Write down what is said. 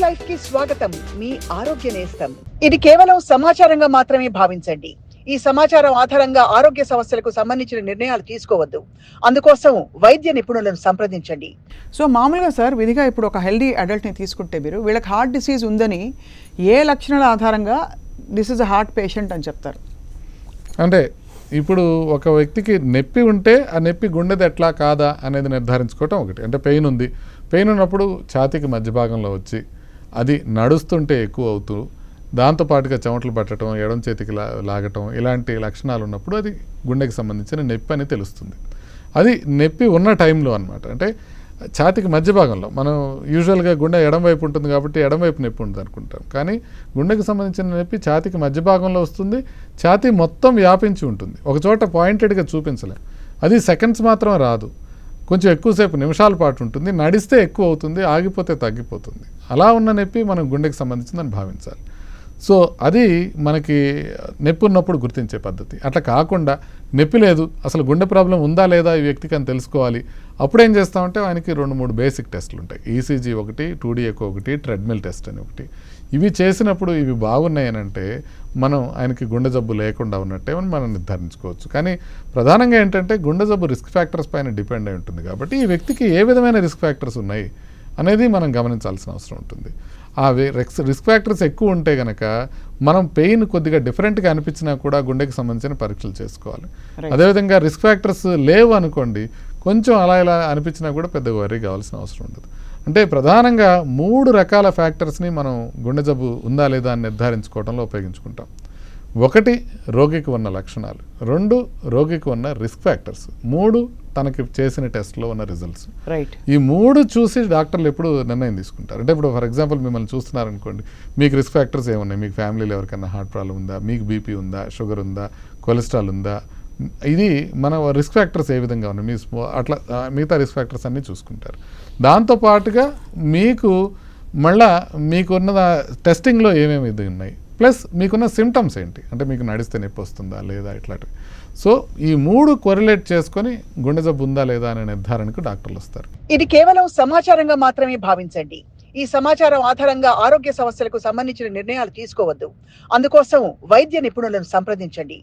Life కి స్వాగతం. మీ ఆరోగ్య నేస్తం. ఇది కేవలం సమాచారంగా మాత్రమే భావించండి. ఈ సమాచారం ఆధారంగా ఆరోగ్య సమస్యలకు సంబంధించిన నిర్ణయాలు తీసుకోవద్దు. అందుకోసం వైద్య నిపుణులను సంప్రదించండి. సో మామూలుగా సార్ విధిగా ఇప్పుడు ఒక హెల్దీ అడల్ట్ని తీసుకుంటే మీరు వీళ్ళకి హార్ట్ డిసీజ్ ఉందని ఏ లక్షణాల ఆధారంగా this is a heart patient అని చెప్తారు? అంటే ఇప్పుడు ఒక వ్యక్తికి నొప్పి ఉంటే ఆ నొప్పి గుండెది ఎట్లా కాదా అనేది నిర్ధారించుకోవటం ఒకటి. అంటే పెయిన్ ఉంది, పెయిన్ ఉన్నప్పుడు ఛాతీకి మధ్య భాగంలో వచ్చి అది నడుస్తుంటే ఎక్కువ అవుతూ దాంతోపాటుగా చెమటలు పట్టడం, ఎడం చేతికి లాగటం ఇలాంటి లక్షణాలు ఉన్నప్పుడు అది గుండెకి సంబంధించిన నొప్పి అని తెలుస్తుంది. అది నొప్పి ఉన్న టైంలో అనమాట. అంటే ఛాతీకి మధ్య భాగంలో మనం యూజువల్గా గుండె ఎడంవైపు ఉంటుంది కాబట్టి ఎడంవైపు నొప్పి ఉంటుంది అనుకుంటాం. కానీ గుండెకి సంబంధించిన నొప్పి ఛాతీకి మధ్య భాగంలో వస్తుంది, ఛాతీ మొత్తం వ్యాపించి ఉంటుంది. ఒక చోట పాయింటెడ్గా చూపించలేం. అది సెకండ్స్ మాత్రం రాదు, కొంచెం ఎక్కువసేపు నిమిషాల పాటు ఉంటుంది. నడిస్తే ఎక్కువ అవుతుంది, ఆగిపోతే తగ్గిపోతుంది. అలా ఉన్న నొప్పి మనం గుండెకి సంబంధించిందని భావించాలి. సో అది మనకి నొప్పి ఉన్నప్పుడు గుర్తించే పద్ధతి. అట్లా కాకుండా నొప్పి లేదు, అసలు గుండె ప్రాబ్లం ఉందా లేదా ఈ వ్యక్తికి అని తెలుసుకోవాలి. అప్పుడు ఏం చేస్తామంటే ఆయనకి 2-3 బేసిక్ టెస్టులు ఉంటాయి. ఈసీజీ ఒకటి, 2D ఎకో ఒకటి, ట్రెడ్మిల్ టెస్ట్ అని ఒకటి. ఇవి చేసినప్పుడు ఇవి బాగున్నాయని అంటే మనం ఆయనకి గుండె జబ్బు లేకుండా ఉన్నట్టే మనం నిర్ధారించుకోవచ్చు. కానీ ప్రధానంగా ఏంటంటే గుండె జబ్బు రిస్క్ ఫ్యాక్టర్స్ పైన డిపెండ్ అయి ఉంటుంది. కాబట్టి ఈ వ్యక్తికి ఏ విధమైన రిస్క్ ఫ్యాక్టర్స్ ఉన్నాయి అనేది మనం గమనించాల్సిన అవసరం ఉంటుంది. ఆ రిస్క్ ఫ్యాక్టర్స్ ఎక్కువ ఉంటే కనుక మనం పెయిన్ కొద్దిగా డిఫరెంట్గా అనిపించినా కూడా గుండెకి సంబంధించిన పరీక్షలు చేసుకోవాలి. అదేవిధంగా రిస్క్ ఫ్యాక్టర్స్ లేవు అనుకోండి, కొంచెం అలా ఇలా అనిపించినా కూడా పెద్దగా వర్రీ కావాల్సిన అవసరం ఉండదు. అంటే ప్రధానంగా 3 రకాల ఫ్యాక్టర్స్ని మనం గుండె జబ్బు ఉందా లేదా అని నిర్ధారించుకోవడంలో ఉపయోగించుకుంటాం. 1 రోగికి ఉన్న లక్షణాలు, 2 రోగికి ఉన్న రిస్క్ ఫ్యాక్టర్స్, 3 తనకి చేసిన టెస్ట్లో ఉన్న రిజల్ట్స్. రైట్. ఈ 3 చూసి డాక్టర్లు ఎప్పుడు నిర్ణయం తీసుకుంటారు. అంటే ఇప్పుడు ఫర్ ఎగ్జాంపుల్ మిమ్మల్ని చూస్తున్నారనుకోండి, మీకు రిస్క్ ఫ్యాక్టర్స్ ఏమున్నాయి, మీకు ఫ్యామిలీలో ఎవరికైనా హార్ట్ ప్రాబ్లం ఉందా, మీకు బీపీ ఉందా, షుగర్ ఉందా, కొలెస్ట్రాల్ ఉందా, ఇది మన రిస్క్ ఫ్యాక్టర్స్ ఏ విధంగా ఉన్నాయి, మీ అట్లా మిగతా రిస్క్ ఫ్యాక్టర్స్ అన్నీ చూసుకుంటారు. దాంతోపాటుగా మీకు మళ్ళా మీకున్న టెస్టింగ్లో ఏమేమి ఇది ఉన్నాయి, ప్లస్ మీకున్న సిమ్టమ్స్ ఏంటి, అంటే మీకు నడిస్తే నొప్పి వస్తుందా లేదా ఇట్లాంటివి. సో ఈ 3 కొరిలేట్ చేసుకొని గుండె జబ్బు ఉందా లేదా అనే నిర్ధారణకు డాక్టర్లు వస్తారు. ఇది కేవలం సమాచారంగా మాత్రమే భావించండి. ఈ సమాచారం ఆధారంగా ఆరోగ్య సమస్యలకు సంబంధించిన నిర్ణయాలు తీసుకోవద్దు. అందుకోసం వైద్య నిపుణులను సంప్రదించండి.